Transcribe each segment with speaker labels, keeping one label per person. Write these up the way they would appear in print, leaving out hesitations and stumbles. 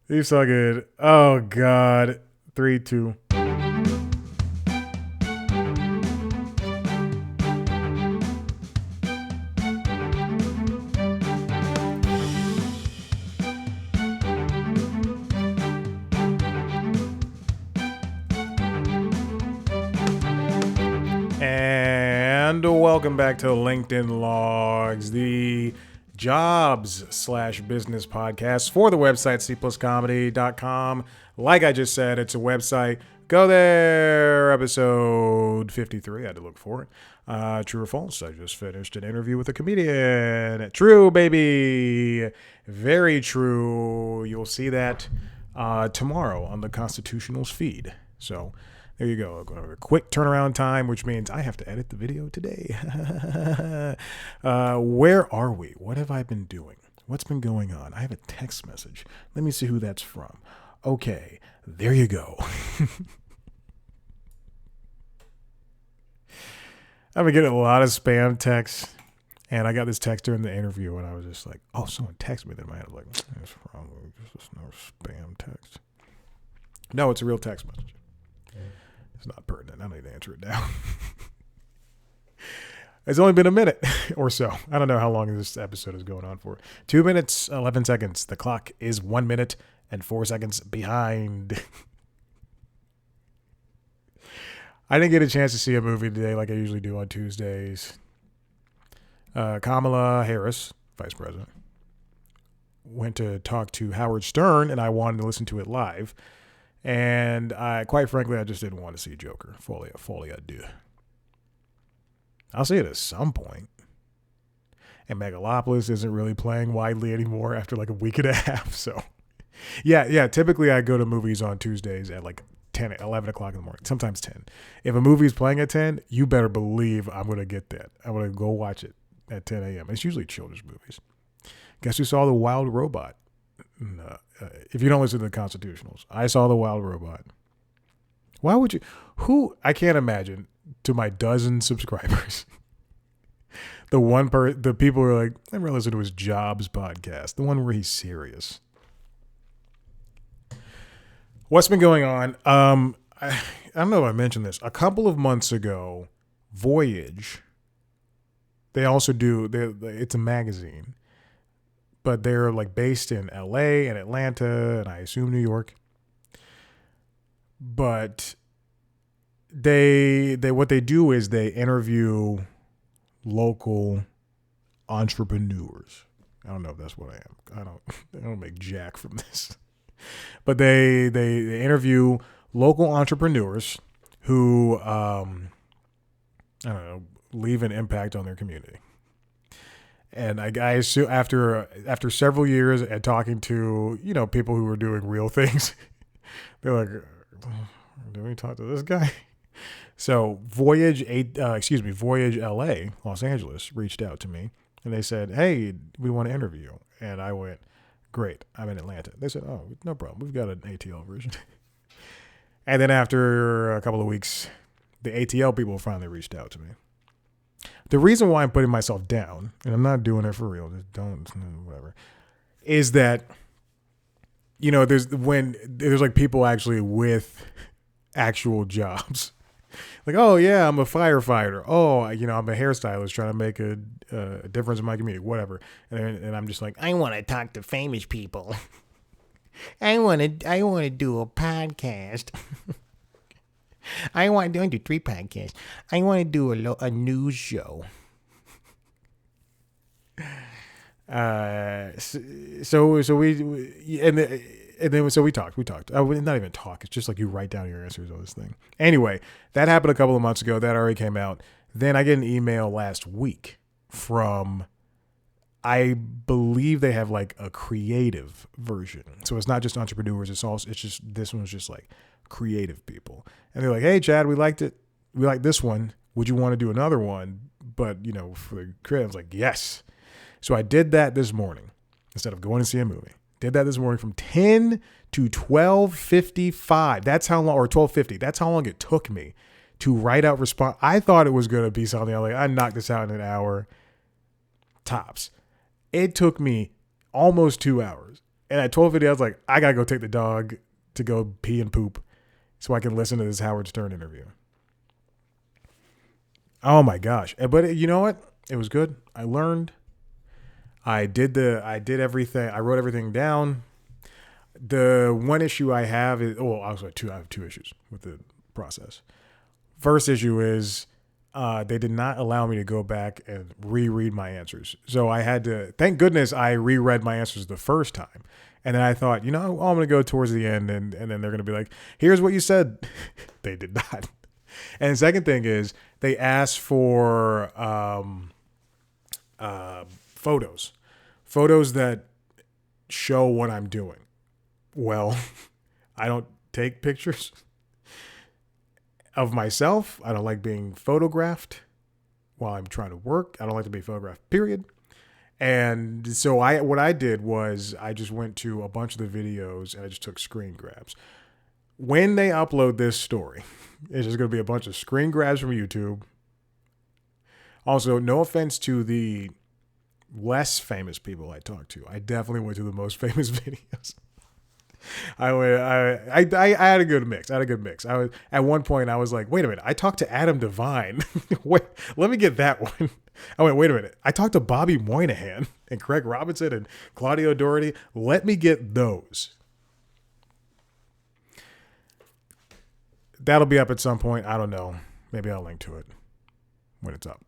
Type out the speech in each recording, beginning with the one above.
Speaker 1: He's so good. Oh God. 3, 2. And welcome back to LinkedIn Logs, the jobs/business podcast for the website cpluscomedy.com. Like I just said, it's a website. Go there, episode 53. I had to look for it. True or false? I just finished an interview with a comedian. True, baby. Very true. You'll see that tomorrow on the Constitutional's feed. So there you go. A quick turnaround time, which means I have to edit the video today. Where are we? What have I been doing? What's been going on? I have a text message. Let me see who that's from. Okay, there you go. I've been getting a lot of spam texts, and I got this text during the interview, and I was just like, oh, someone texted me. Then my head was like, that's probably just no spam text. No, it's a real text message. It's not pertinent. I don't need to answer it now. It's only been a minute or so. I don't know how long this episode is going on for. 2 minutes, 11 seconds. The clock is 1 minute and 4 seconds behind. I didn't get a chance to see a movie today like I usually do on Tuesdays. Kamala Harris, vice president, went to talk to Howard Stern, and I wanted to listen to it live. And quite frankly, I just didn't want to see Joker. Folie à deux. I'll see it at some point. And Megalopolis isn't really playing widely anymore after like a week and a half. So, yeah. Typically, I go to movies on Tuesdays at like 10, 11 o'clock in the morning, sometimes 10. If a movie's playing at 10, you better believe I'm going to get that. I'm going to go watch it at 10 a.m. It's usually children's movies. Guess who saw The Wild Robot? If you don't listen to the Constitutionals, I saw The Wild Robot. Why would you? I can't imagine, to my dozen subscribers, the people who are like, I never listened to his Jobs podcast, the one where he's serious. What's been going on? I don't know if I mentioned this. A couple of months ago, Voyage, they also do, it's a magazine, but they're like based in LA and Atlanta and I assume New York. But they what they do is they interview local entrepreneurs. I don't know if that's what I am. I don't make jack from this. But they interview local entrepreneurs who I don't know, leave an impact on their community. And I assume after several years and talking to, people who were doing real things, they're like, do we talk to this guy? So Voyage LA, Los Angeles, reached out to me and they said, hey, we want to interview you. And I went, great, I'm in Atlanta. They said, oh, no problem. We've got an ATL version. And then after a couple of weeks, the ATL people finally reached out to me. The reason why I'm putting myself down, and I'm not doing it for real, just don't, whatever, is that, there's like people actually with actual jobs. Like, oh yeah, I'm a firefighter. Oh, I'm a hairstylist trying to make a difference in my community, whatever. And I'm just like, I want to talk to famous people. I want to do a podcast. I want to do 3 podcasts. I want to do a news show. So we talked. Not even talk. It's just like you write down your answers on this thing. Anyway, that happened a couple of months ago. That already came out. Then I get an email last week from, I believe they have like a creative version. So it's not just entrepreneurs. This one's just like creative people. And they're like, hey, Chad, we liked it. We like this one. Would you want to do another one? But, for the creative, I was like, yes. So I did that this morning instead of going to see a movie. Did that this morning from 10 to 12:55. That's how long, or 12:50. That's how long it took me to write out response. I thought it was going to be something like, I knocked this out in an hour tops. It took me almost 2 hours. And I told Vinny, I was like, I gotta go take the dog to go pee and poop so I can listen to this Howard Stern interview. Oh my gosh. But you know what? It was good. I learned. I did everything. I wrote everything down. The one issue I have is, I have two issues with the process. First issue is they did not allow me to go back and reread my answers. So I had to, thank goodness I reread my answers the first time. And then I thought, I'm going to go towards the end and then they're going to be like, here's what you said. They did not. And the second thing is they asked for photos that show what I'm doing. Well, I don't take pictures of myself. I don't like being photographed while I'm trying to work. I don't like to be photographed, period. And so what I did was I just went to a bunch of the videos and I just took screen grabs. When they upload this story, it's just going to be a bunch of screen grabs from YouTube. Also, no offense to the less famous people I talked to. I definitely went to the most famous videos. I had a good mix. At one point I was like, wait a minute, I talked to Adam Devine. Wait, let me get that one. I went, wait a minute, I talked to Bobby Moynihan and Craig Robinson and Claudio Doherty. Let me get those. That'll be up at some point. I don't know. Maybe I'll link to it when it's up.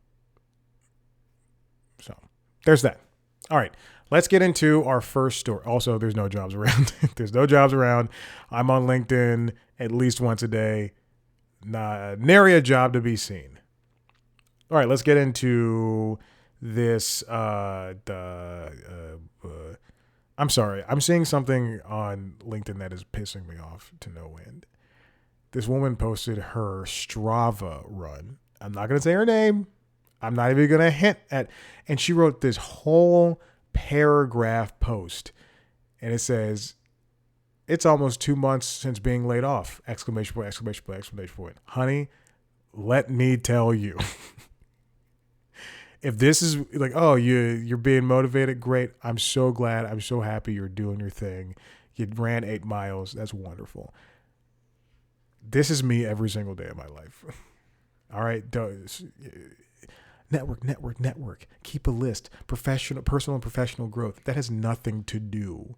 Speaker 1: So there's that. All right. Let's get into our first story. Also, there's no jobs around. There's no jobs around. I'm on LinkedIn at least once a day. Nary a job to be seen. All right, let's get into this. I'm sorry. I'm seeing something on LinkedIn that is pissing me off to no end. This woman posted her Strava run. I'm not going to say her name. I'm not even going to hint at. And she wrote this whole paragraph post. And it says, it's almost 2 months since being laid off. Exclamation point, exclamation point, exclamation point. Honey, let me tell you. If this is like, oh, you're being motivated, great. I'm so glad. I'm so happy you're doing your thing. You ran 8 miles. That's wonderful. This is me every single day of my life. All right. Network. Keep a list. Personal and professional growth. That has nothing to do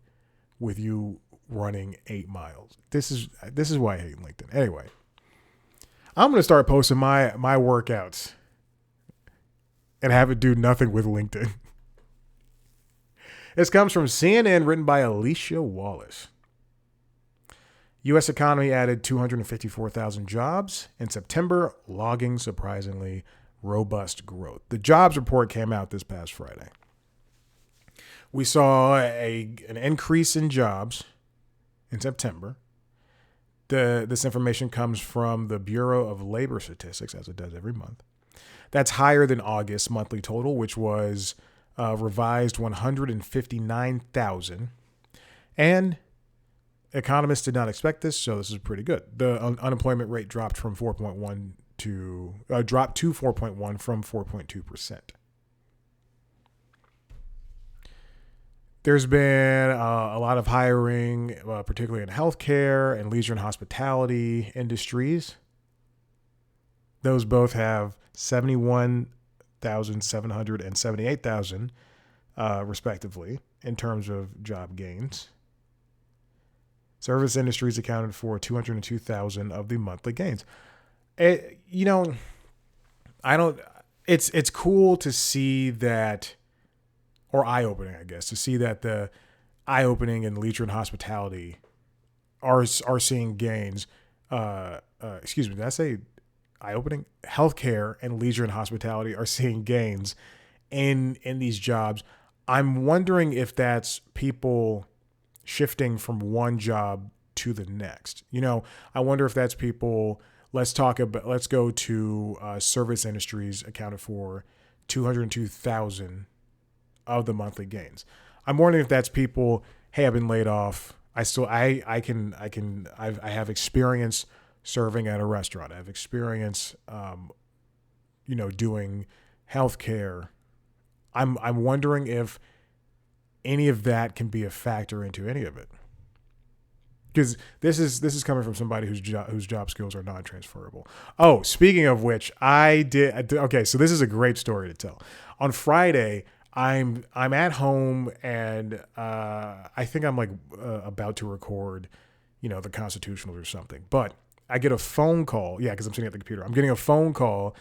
Speaker 1: with you running 8 miles. This is why I hate LinkedIn. Anyway, I'm going to start posting my workouts and have it do nothing with LinkedIn. This comes from CNN, written by Alicia Wallace. U.S. economy added 254,000 jobs in September, logging surprisingly robust growth. The jobs report came out this past Friday. We saw an increase in jobs in September. This information comes from the Bureau of Labor Statistics, as it does every month. That's higher than August's monthly total, which was revised 159,000. And economists did not expect this, so this is pretty good. The unemployment rate dropped to 4.1 from 4.2%. There's been a lot of hiring, particularly in healthcare and leisure and hospitality industries. Those both have 71,700 and 78,000, respectively, in terms of job gains. Service industries accounted for 202,000 of the monthly gains. It's cool to see that, or eye-opening, I guess, to see that the eye-opening in leisure and hospitality are seeing gains. Excuse me, did I say eye-opening? Healthcare and leisure and hospitality are seeing gains in these jobs. I'm wondering if that's people shifting from one job to the next. I wonder if that's people. Let's go to service industries accounted for 202,000 of the monthly gains. I'm wondering if that's people. Hey, I've been laid off. I have experience serving at a restaurant. I have experience, doing healthcare. I'm wondering if any of that can be a factor into any of it. Because this is coming from somebody whose job skills are non transferable. Oh, speaking of which, I did. Okay, so this is a great story to tell. On Friday, I'm at home and I think I'm like about to record, the Constitutionals or something. But I get a phone call. Yeah, because I'm sitting at the computer. I'm getting a phone call,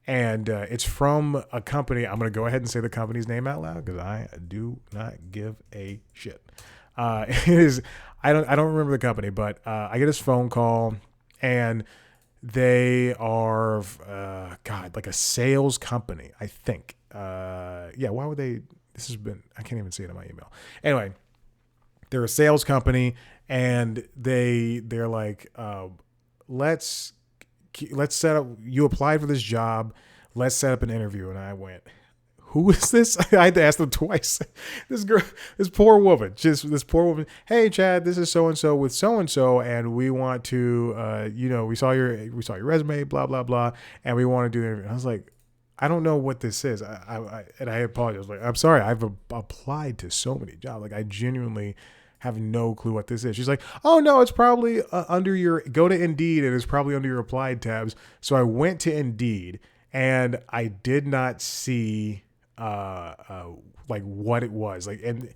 Speaker 1: and it's from a company. I'm going to go ahead and say the company's name out loud because I do not give a shit. It is. I don't remember the company, but I get this phone call, and they are like a sales company, I think. Yeah, why would they? This has been. I can't even see it in my email. Anyway, they're a sales company, and they're like, let's set up. You applied for this job. Let's set up an interview. And I went, who is this? I had to ask them twice. This poor woman. Hey, Chad, this is so and so with so and so, and we want to, we saw your resume, blah blah blah, and we want to do the interview. And I was like, I don't know what this is. And I apologize. Like, I'm sorry. I've applied to so many jobs. Like, I genuinely have no clue what this is. She's like, oh no, it's probably go to Indeed, and it's probably under your applied tabs. So I went to Indeed, and I did not see like what it was. Like, and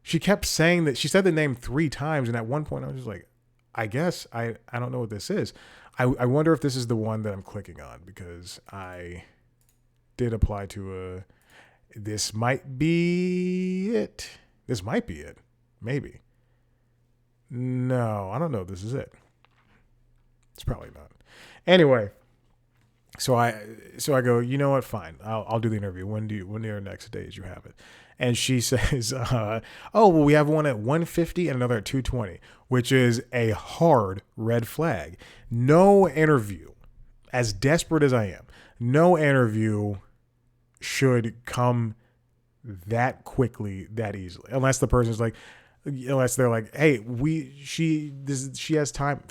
Speaker 1: she kept saying that she said the name 3 times, and at one point I was just like, I guess I don't know what this is. I wonder if this is the one that I'm clicking on, because I did apply to this might be it. Maybe. No, I don't know if this is it. It's probably not. Anyway, so I go, you know what? Fine. I'll do the interview. When are next days you have it? And she says, oh, well, we have one at 150 and another at 220, which is a hard red flag. No interview, as desperate as I am, no interview should come that quickly, that easily, unless the person's like, unless they're like, hey, she has time.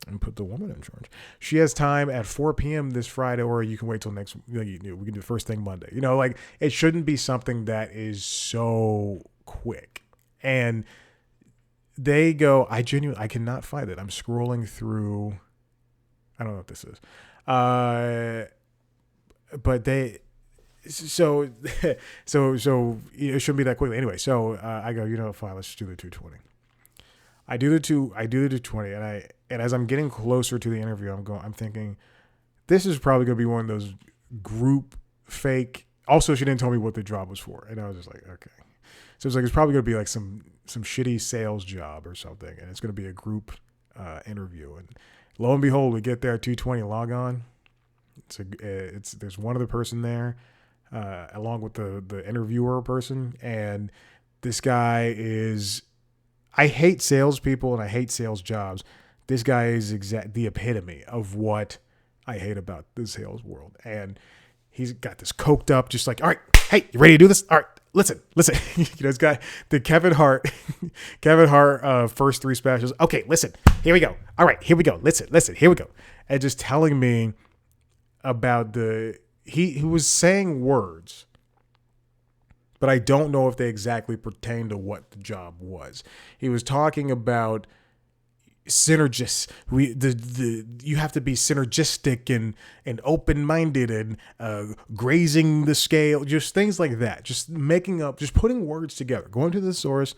Speaker 1: And put the woman in charge. She has time at 4 p.m. this Friday, or you can wait till next. We can do the first thing Monday. Like, it shouldn't be something that is so quick. And they go, I cannot find it. I'm scrolling through. I don't know what this is. But they. So it shouldn't be that quickly anyway. So I go, fine, let's just do the 220. I do the 220, and as I'm getting closer to the interview, I'm thinking, this is probably gonna be one of those group fake. Also, she didn't tell me what the job was for, and I was just like, okay. So it's probably gonna be like some shitty sales job or something, and it's gonna be a group interview. And lo and behold, we get there at 220, log on. There's one other person there, along with the interviewer person, and this guy is. I hate salespeople and I hate sales jobs. This guy is the epitome of what I hate about the sales world. And he's got this coked up, just like, all right, hey, you ready to do this? All right, listen. This guy, the Kevin Hart, first 3 specials. Okay, listen, here we go. All right, here we go. Listen, here we go. And just telling me about he was saying words, but I don't know if they exactly pertain to what the job was. He was talking about synergists. You have to be synergistic and open-minded and grazing the scale, just things like that. Just putting words together, going to the source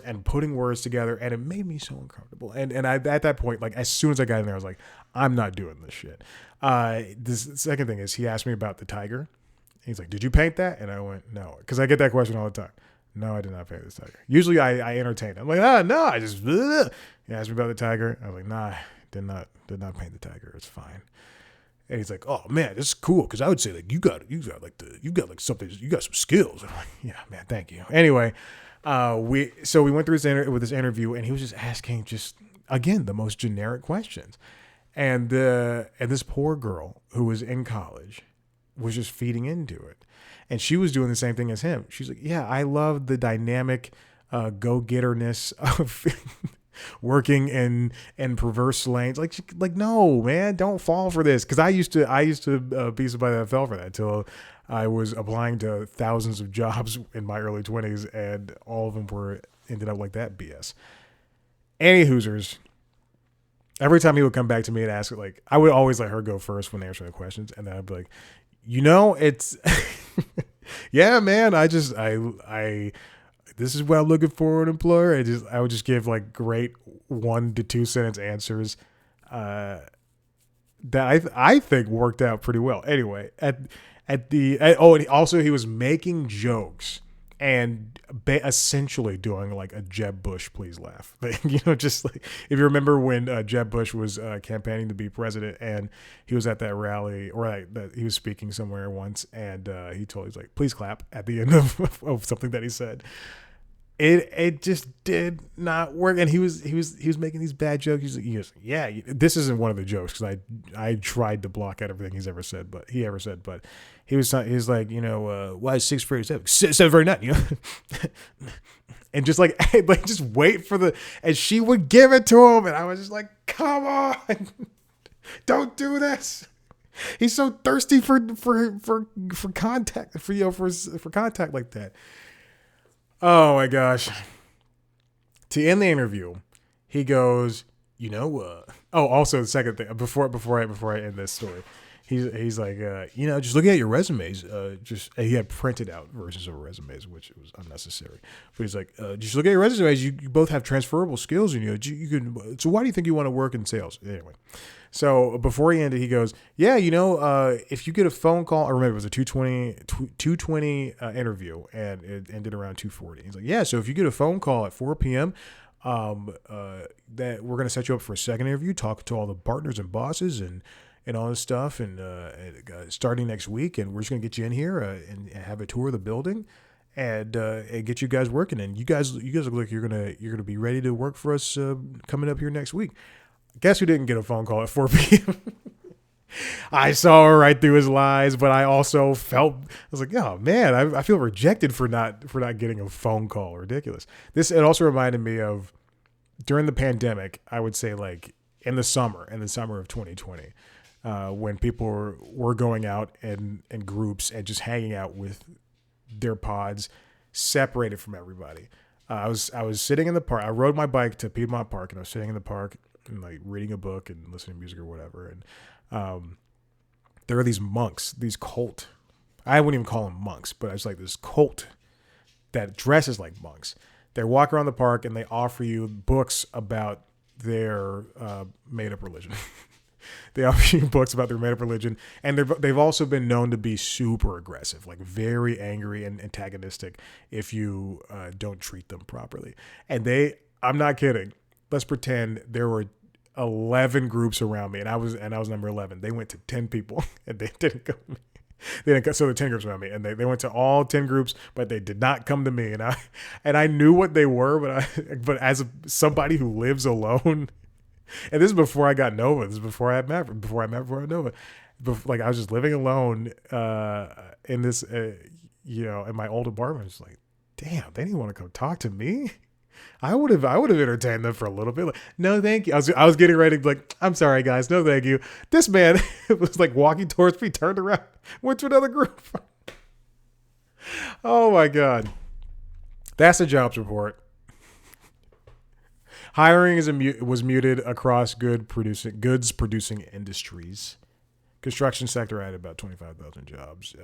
Speaker 1: and putting words together, and it made me so uncomfortable. And I, at that point, like, as soon as I got in there, I was like, I'm not doing this shit. This second thing is, he asked me about the tiger. He's like, did you paint that? And I went, no. Because I get that question all the time. No, I did not paint this tiger. Usually I entertain it. I'm like, no, I just, bleh. He asked me about the tiger. I was like, nah, did not paint the tiger. It's fine. And he's like, oh man, this is cool. Because I would say, like, you got something, you got some skills. And I'm like, yeah, man, thank you. Anyway, we went through this interview, and he was just asking again, the most generic questions. And this poor girl who was in college was just feeding into it. And she was doing the same thing as him. She's like, yeah, I love the dynamic go-getterness working in perverse lanes. Like no, man, don't fall for this. Because I used to be somebody that fell for that until I was applying to thousands of jobs in my early 20s, and all of them ended up like that BS. Any Hoosers. Every time he would come back to me and ask, like, I would always let her go first when answering the questions, and then I'd be like, it's, yeah, man. I this is what I'm looking for in an employer. I would just give like great 1 to 2 sentence answers that I think worked out pretty well. Anyway, and also he was making jokes and essentially doing like a Jeb Bush please laugh. Just like if you remember when Jeb Bush was campaigning to be president, and he was at that rally, or that he was speaking somewhere once, and he's like, please clap at the end of something that he said. It just did not work, and he was making these bad jokes. He goes, yeah, this isn't one of the jokes, because I tried to block out everything he ever said, but he was like, why is 647 749, and just like just wait for and she would give it to him, and I was just like, come on, don't do this. He's so thirsty for contact, for contact like that. Oh my gosh. To end the interview, he goes, also the second thing before I end this story, he's like, just looking at your resumes, he had printed out versions of resumes, which was unnecessary. But he's like, just look at your resumes. You both have transferable skills, and you can. So why do you think you want to work in sales? Anyway. So before he ended, he goes, yeah, if you get a phone call, I remember it was a 220 interview, and it ended around 2:40. He's like, yeah, so if you get a phone call at 4 p.m., that we're going to set you up for a second interview, talk to all the partners and bosses and all this stuff, and starting next week, and we're just going to get you in here and have a tour of the building, and get you guys working, and you guys look like you're gonna be ready to work for us coming up here next week. Guess who didn't get a phone call at 4 p.m.? I saw right through his lies, but I also I was like, oh man, I feel rejected for not getting a phone call. Ridiculous. It also reminded me of during the pandemic, I would say like in the summer of 2020, when people were going out in groups and just hanging out with their pods, separated from everybody. I was sitting in the park. I rode my bike to Piedmont Park, and I was sitting in the park and like reading a book and listening to music or whatever. And there are these monks, these cult. I wouldn't even call them monks, but it's like this cult that dresses like monks. They walk around the park and they offer you books about their made-up religion. They offer you books about their made-up religion, and they've also been known to be super aggressive, like very angry and antagonistic if you don't treat them properly. And I'm not kidding. Let's pretend there were 11 groups around me, and I was number 11. They went to 10 people, and they didn't come to me. So the 10 groups around me, and they went to all 10 groups, but they did not come to me. And I knew what they were, but as somebody who lives alone, and this is before I got Nova. This is before I had Maverick. Before I had Nova, like I was just living alone in this, in my old apartment. It's like, damn, they didn't want to come talk to me. I would have entertained them for a little bit. Like, no, thank you. I was getting ready to be like, I'm sorry, guys, no, thank you. This man was like walking towards me, turned around, went to another group. Oh my God, that's a jobs report. Hiring was muted across goods producing industries. Construction sector had about 25,000 jobs.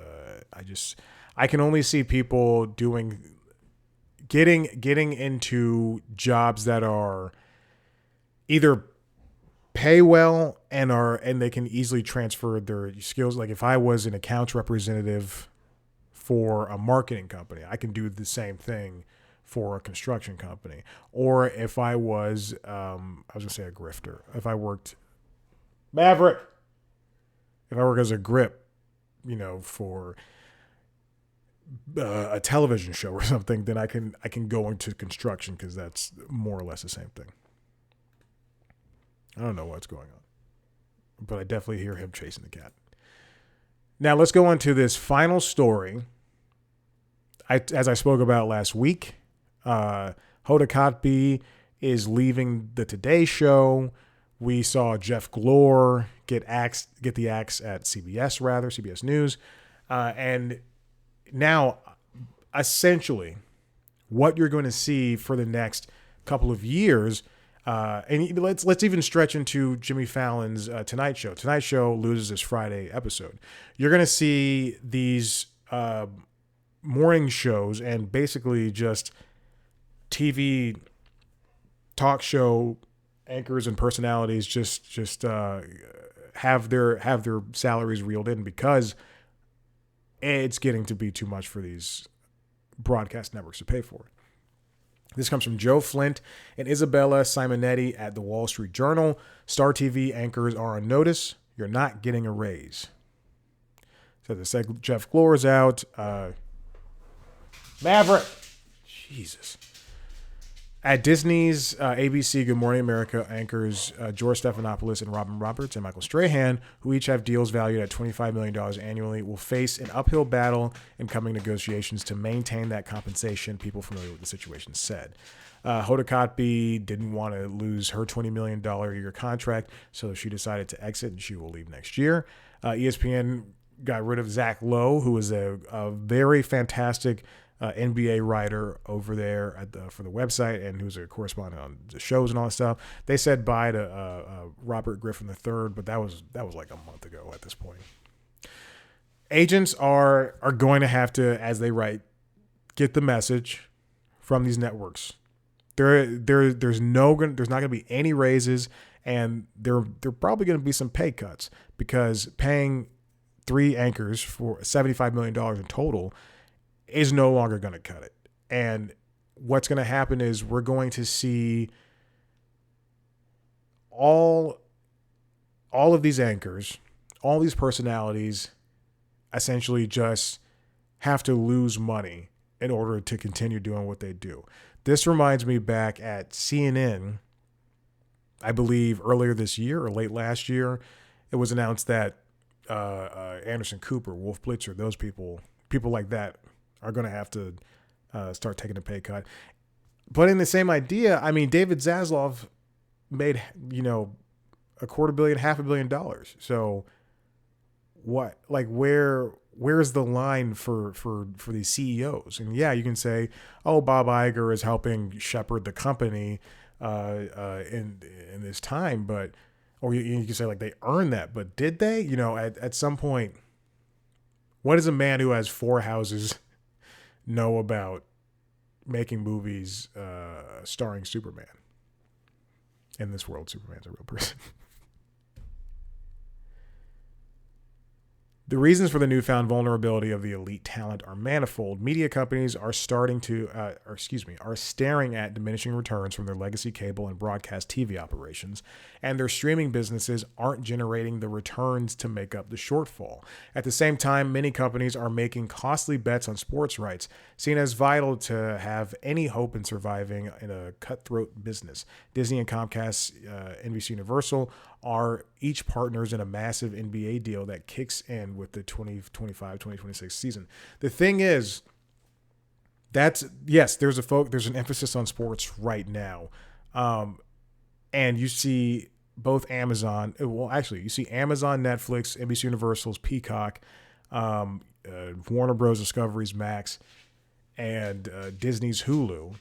Speaker 1: I can only see people getting into jobs that are either pay well and they can easily transfer their skills. Like if I was an accounts representative for a marketing company, I can do the same thing for a construction company. Or if I was I was gonna say a grifter. If I worked as a grip, for a television show or something, then I can go into construction, because that's more or less the same thing. I don't know what's going on, but I definitely hear him chasing the cat. Now let's go on to this final story. As I spoke about last week, Hoda Kotb is leaving the Today Show. We saw Jeff Glor get the axe at CBS News. And now, essentially, what you're going to see for the next couple of years, and let's even stretch into Jimmy Fallon's Tonight Show. Tonight Show loses its Friday episode. You're going to see these morning shows and basically just TV talk show anchors and personalities just have their salaries reeled in because it's getting to be too much for these broadcast networks to pay for it. This comes from Joe Flint and Isabella Simonetti at the Wall Street Journal. Star TV anchors are on notice. You're not getting a raise. So they said Jeff Glor is out. Maverick. Jesus. At Disney's ABC Good Morning America anchors George Stephanopoulos and Robin Roberts and Michael Strahan, who each have deals valued at $25 million annually, will face an uphill battle in coming negotiations to maintain that compensation, people familiar with the situation said. Hoda Kotb didn't want to lose her $20 million a year contract, so she decided to exit, and she will leave next year. ESPN got rid of Zach Lowe, who was a very fantastic NBA writer over there for the website and who's a correspondent on the shows and all that stuff. They said bye to Robert Griffin III, but that was like a month ago at this point. Agents are going to have to, as they write, get the message from these networks. There's not going to be any raises, and there probably going to be some pay cuts because paying 3 anchors for $75 million in total is no longer going to cut it. And what's going to happen is we're going to see all of these anchors, all these personalities essentially just have to lose money in order to continue doing what they do. This reminds me back at CNN, I believe earlier this year or late last year, it was announced that Anderson Cooper, Wolf Blitzer, those people like that are going to have to start taking a pay cut. But in the same idea, I mean, David Zaslav made, $250 million, $500 million. So what, like, where's the line for these CEOs? And yeah, you can say, oh, Bob Iger is helping shepherd the company in this time, but, or you can say like they earned that, but did they? At some point, what does a man who has 4 houses know about making movies starring Superman? In this world, Superman's a real person. The reasons for the newfound vulnerability of the elite talent are manifold. Media companies are staring at diminishing returns from their legacy cable and broadcast TV operations, and their streaming businesses aren't generating the returns to make up the shortfall. At the same time, many companies are making costly bets on sports rights, seen as vital to have any hope in surviving in a cutthroat business. Disney and Comcast, NBC Universal, are each partners in a massive NBA deal that kicks in with the 2025-2026 season. The thing is, there's an emphasis on sports right now. And you see both Amazon, you see Amazon, Netflix, NBC Universal's Peacock, Warner Bros. Discovery's Max, and Disney's Hulu,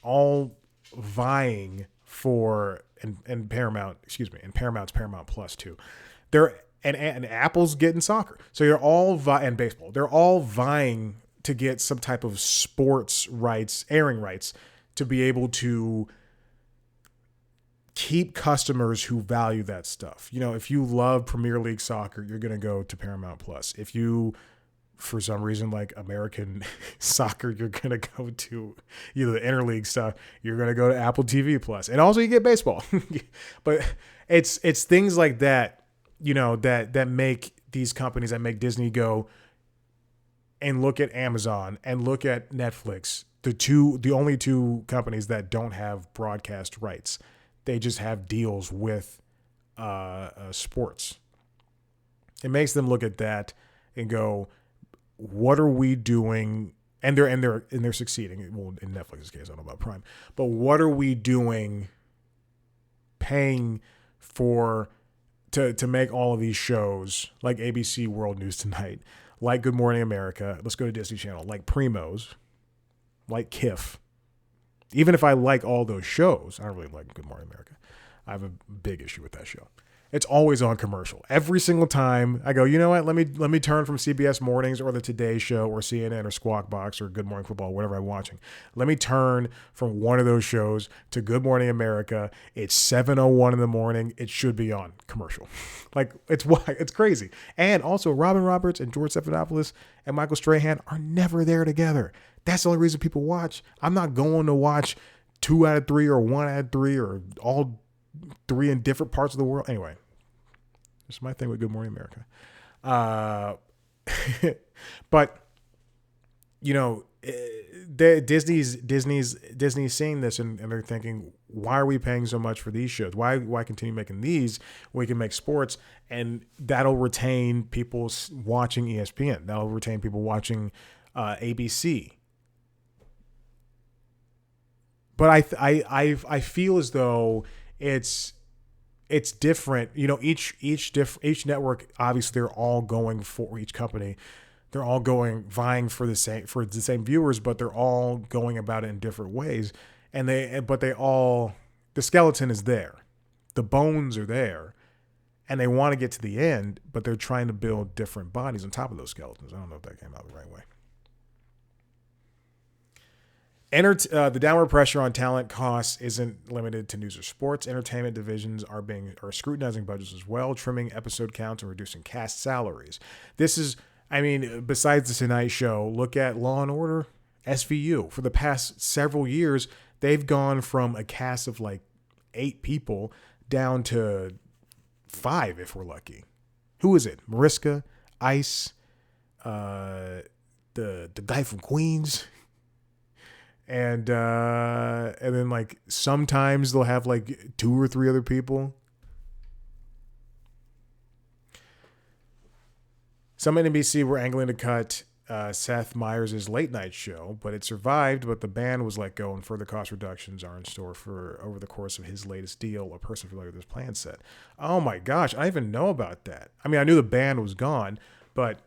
Speaker 1: all vying for and Paramount's Paramount Plus too. And Apple's getting soccer. So you're all and baseball. They're all vying to get some type of sports rights, airing rights, to be able to keep customers who value that stuff. If you love Premier League soccer, you're going to go to Paramount Plus. If you, for some reason, like American soccer, you're going to go to either the interleague stuff, you're going to go to Apple TV Plus. And also you get baseball. But it's things like that, that make these companies, that make Disney go and look at Amazon and look at Netflix, the only 2 companies that don't have broadcast rights. They just have deals with sports. It makes them look at that and go, what are we doing and they're succeeding. Well, in Netflix's case, I don't know about Prime, but what are we doing, paying for to make all of these shows like ABC World News Tonight, like Good Morning America? Let's go to Disney Channel, like Primos, like KIF. Even if I like all those shows, I don't really like Good Morning America. I have a big issue with that show. It's always on commercial. Every single time I go, you know what? Let me turn from CBS Mornings or the Today Show or CNN or Squawk Box or Good Morning Football, whatever I'm watching. Let me turn from one of those shows to Good Morning America. It's 7:01 in the morning. It should be on commercial. Like it's crazy. And also Robin Roberts and George Stephanopoulos and Michael Strahan are never there together. That's the only reason people watch. I'm not going to watch 2 out of 3 or 1 out of 3 or all 3 in different parts of the world. Anyway. This is my thing with Good Morning America. But, you know, Disney's seeing this and they're thinking, why are we paying so much for these shows? Why continue making these when we can make sports? And that'll retain people watching ESPN. That'll retain people watching ABC. But I feel as though it's different. You know, each network, obviously they're all going for each company. They're all vying for the same viewers, but they're all going about it in different ways. The skeleton is there. The bones are there and they want to get to the end, but they're trying to build different bodies on top of those skeletons. I don't know if that came out the right way. The downward pressure on talent costs isn't limited to news or sports. Entertainment divisions are scrutinizing budgets as well, trimming episode counts and reducing cast salaries. This is, I mean, besides the Tonight Show, look at Law and Order, SVU. For the past several years, they've gone from a cast of like 8 people down to 5 if we're lucky. Who is it? Mariska, Ice, the guy from Queens. And then like sometimes they'll have like 2 or 3 other people. Some at NBC were angling to cut Seth Meyers' late night show, but it survived. But the band was let go, and further cost reductions are in store for over the course of his latest deal. A person familiar with this plan said, "Oh my gosh, I didn't even know about that. I mean, I knew the band was gone, but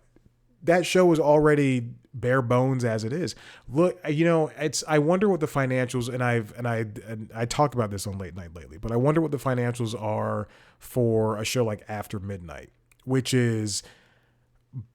Speaker 1: that show was already bare bones as it is." Look, you know, I wonder what the financials, and I talked about this on Late Night lately, but I wonder what the financials are for a show like After Midnight, which is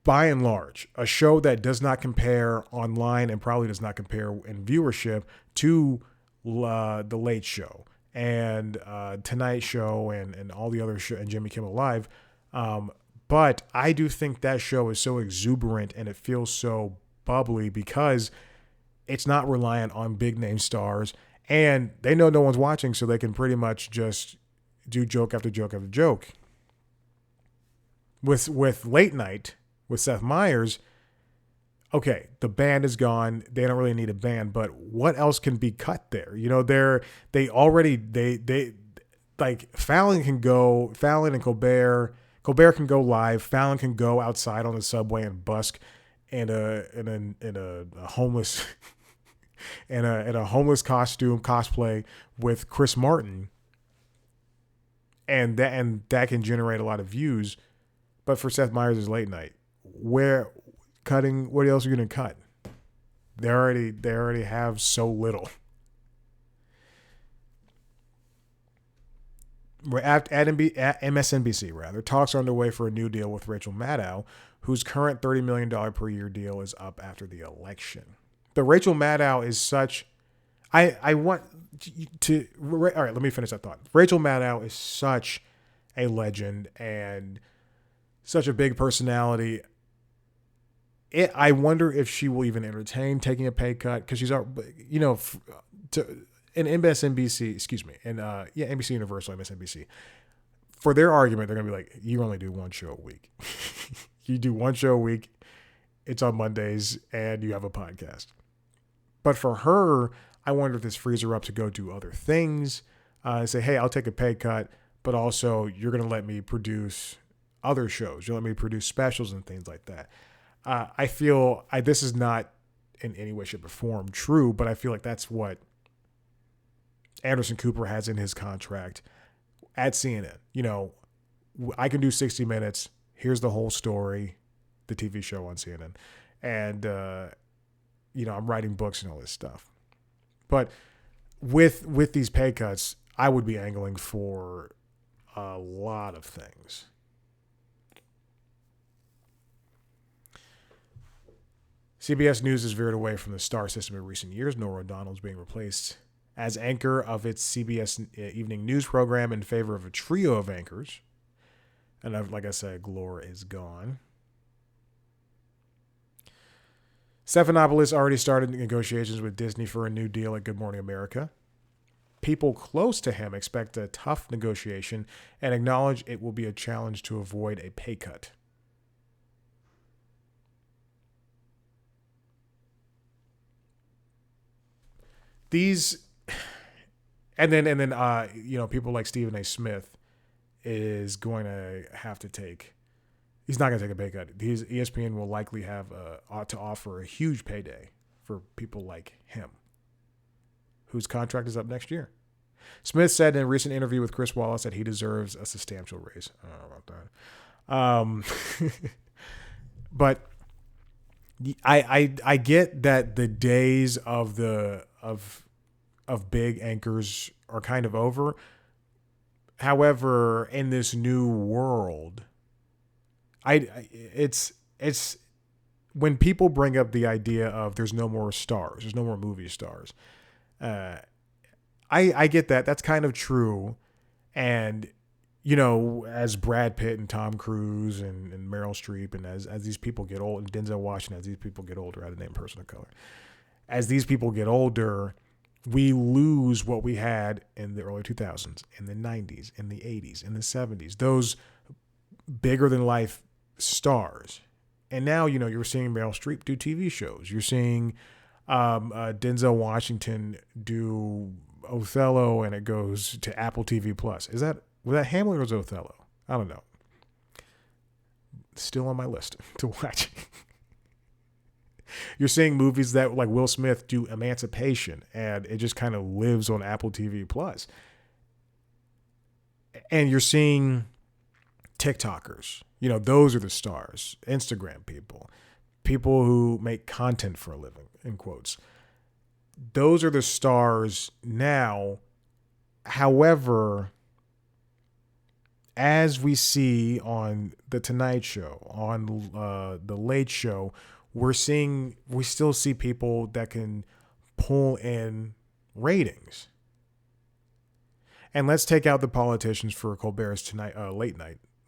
Speaker 1: by and large a show that does not compare online and probably does not compare in viewership to the Late Show and Tonight Show and all the other show and Jimmy Kimmel Live. But I do think that show is so exuberant and it feels so bubbly because it's not reliant on big name stars and they know no one's watching, so they can pretty much just do joke after joke after joke. With Late Night, with Seth Meyers, okay, the band is gone. They don't really need a band, but what else can be cut there? You know, they like Fallon and Colbert can go live. Fallon can go outside on the subway and busk in a homeless in a homeless costume cosplay with Chris Martin, and that can generate a lot of views. But for Seth Meyers' Late Night, what else are you gonna cut? They already have so little. At MSNBC, rather, talks are underway for a new deal with Rachel Maddow, whose current $30 million per year deal is up after the election. The Rachel Maddow is such... I want to... All right, let me finish that thought. Rachel Maddow is such a legend and such a big personality. I wonder if she will even entertain taking a pay cut because she's, you know, in MSNBC, excuse me, and NBC Universal, MSNBC, for their argument, they're gonna be like, you only do one show a week. You do one show a week. It's on Mondays, and you have a podcast. But for her, I wonder if this frees her up to go do other things. Say, hey, I'll take a pay cut, but also you're gonna let me produce other shows. You'll let me produce specials and things like that. I feel this is not in any way, shape, or form true, but I feel like that's what Anderson Cooper has in his contract at CNN. I can do 60 Minutes. Here's the whole story, the TV show on CNN. And, I'm writing books and all this stuff. But with these pay cuts, I would be angling for a lot of things. CBS News has veered away from the star system in recent years. Norah O'Donnell is being replaced as anchor of its CBS evening news program in favor of a trio of anchors. And like I said, Glore is gone. Stephanopoulos already started negotiations with Disney for a new deal at Good Morning America. People close to him expect a tough negotiation and acknowledge it will be a challenge to avoid a pay cut. People like Stephen A. Smith is going to have to take. He's not going to take a pay cut. ESPN will likely have to offer a huge payday for people like him, whose contract is up next year. Smith said in a recent interview with Chris Wallace that he deserves a substantial raise. I don't know about that. But I get that the days of big anchors are kind of over. However, in this new world, it's when people bring up the idea of there's no more stars, there's no more movie stars. I get that. That's kind of true. And, as Brad Pitt and Tom Cruise and Meryl Streep, and as these people get old, and Denzel Washington, as these people get older, I had to name person of color. As these people get older, we lose what we had in the early 2000s, in the 90s, in the 80s, in the 70s, those bigger than life stars. And now, you're seeing Meryl Streep do TV shows. You're seeing Denzel Washington do Othello, and it goes to Apple TV Plus. Was that Hamlet or was it Othello? I don't know. Still on my list to watch. You're seeing movies that like Will Smith do Emancipation, and it just kind of lives on Apple TV Plus. And you're seeing TikTokers. Those are the stars. Instagram people who make content for a living, in quotes. Those are the stars now. However, as we see on The Tonight Show, on The Late Show, we still see people that can pull in ratings. And let's take out the politicians for Colbert's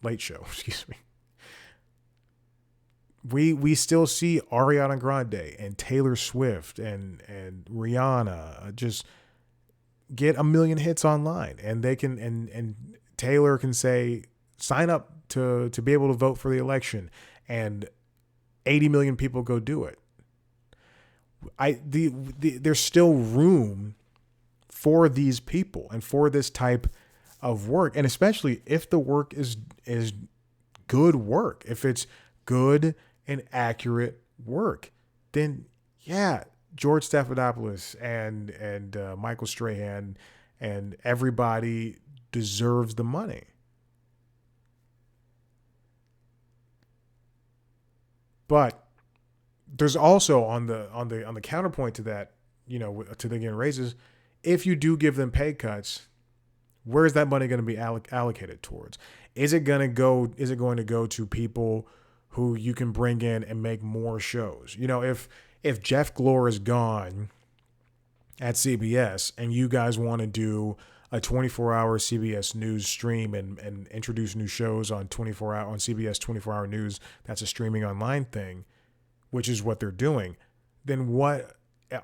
Speaker 1: late show, excuse me. We still see Ariana Grande and Taylor Swift and Rihanna just get a million hits online, and they can and Taylor can say sign up to be able to vote for the election, and 80 million people go do it. There's still room for these people and for this type of work, and especially if the work is good work, if it's good and accurate work, then yeah, George Stephanopoulos and Michael Strahan and everybody deserves the money. But there's also on the counterpoint to that, to them getting raises, if you do give them pay cuts, where is that money going to be allocated towards? Is it going to go to people who you can bring in and make more shows? If Jeff Glore is gone at CBS and you guys want to do a 24-hour CBS News stream and introduce new shows on CBS 24-hour news, that's a streaming online thing, which is what they're doing, then what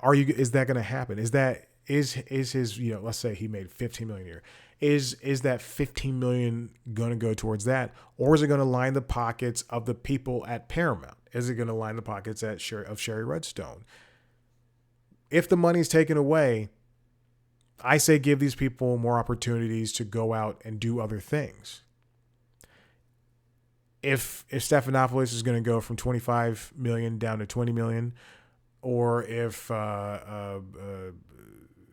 Speaker 1: is that going to happen? Is his, let's say he made $15 million a year. Is that $15 million going to go towards that? Or is it going to line the pockets of the people at Paramount? Is it going to line the pockets of Sherry Redstone? If the money's taken away, I say give these people more opportunities to go out and do other things. If Stephanopoulos is going to go from $25 million down to $20 million, or if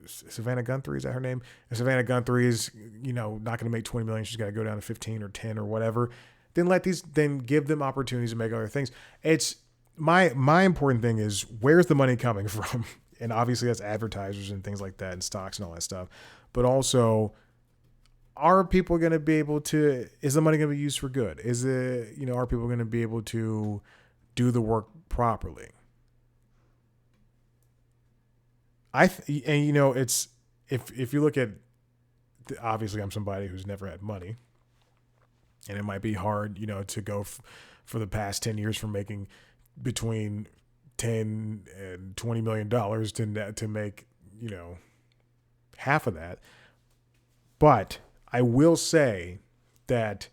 Speaker 1: Savannah Guthrie, is that her name? If Savannah Guthrie's, not going to make 20 million, she's got to go down to 15 or 10 or whatever. Then give them opportunities to make other things. It's my important thing is, where's the money coming from? And obviously that's advertisers and things like that and stocks and all that stuff. But also, are people going to be able to, is the money going to be used for good? Is it, are people going to be able to do the work properly? It's, if you look at, obviously I'm somebody who's never had money, and it might be hard, to go for the past 10 years from making between 10 and $20 million to make, half of that. But I will say that,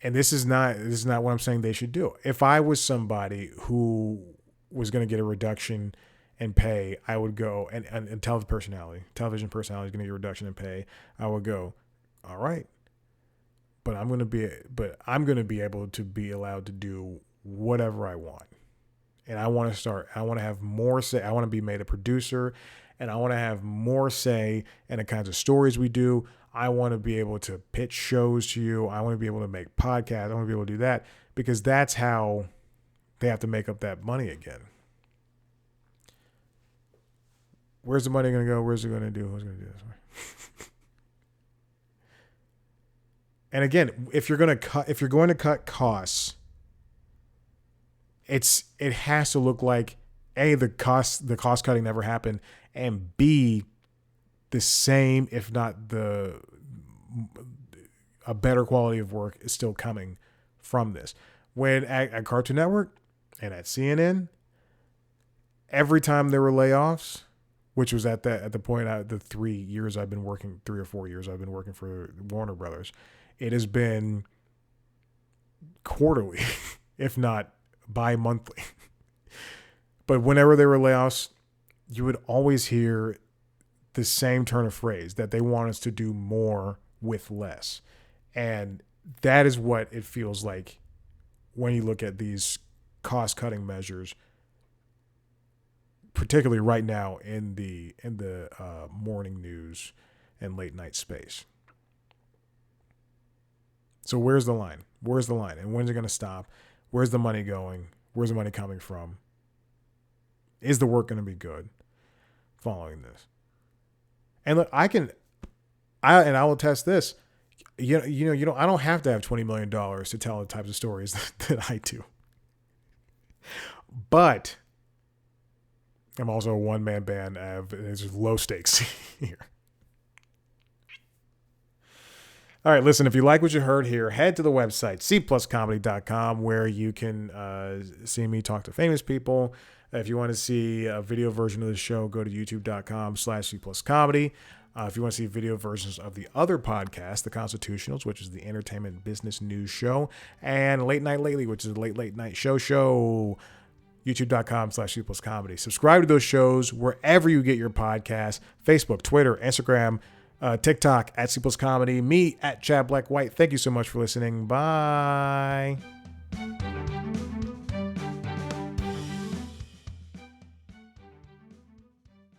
Speaker 1: and this is not what I'm saying they should do. If I was somebody who was going to get a reduction in pay, I would go and television personality is going to get a reduction in pay. I would go, all right, but I'm going to be able to be allowed to do whatever I want. And I want to have more say. I want to be made a producer, and I want to have more say in the kinds of stories we do. I want to be able to pitch shows to you. I want to be able to make podcasts. I want to be able to do that, because that's how they have to make up that money again. Where's the money going to go? Where's it going to do? Who's going to do this? And again, if you're going to cut costs, it has to look like, A, the cost cutting never happened, and B, the same, if not a better quality of work is still coming from this. When at Cartoon Network and at CNN, every time there were layoffs, which was at the point, the 3 years I've been working, 3 or 4 years I've been working for Warner Brothers, it has been quarterly, if not bi-monthly. But whenever there were layoffs, you would always hear the same turn of phrase, that they want us to do more with less. And that is what it feels like when you look at these cost-cutting measures, particularly right now in the morning news and late night space. So where's the line? Where's the line? And when's it going to stop? Where's the money going? Where's the money coming from? Is the work going to be good following this? And look, I will test this. I don't have to have $20 million to tell the types of stories that I do. But I'm also a one-man band. There's low stakes here. All right, listen, if you like what you heard here, head to the website, cpluscomedy.com, where you can see me talk to famous people. If you want to see a video version of the show, go to youtube.com/cpluscomedy. If you want to see video versions of the other podcasts, The Constitutionals, which is the entertainment business news show, and Late Night Lately, which is a late night show, youtube.com/cpluscomedy. Subscribe to those shows wherever you get your podcasts, Facebook, Twitter, Instagram, TikTok @cpluscomedy, me @Chad Black White. Thank you so much for listening. Bye.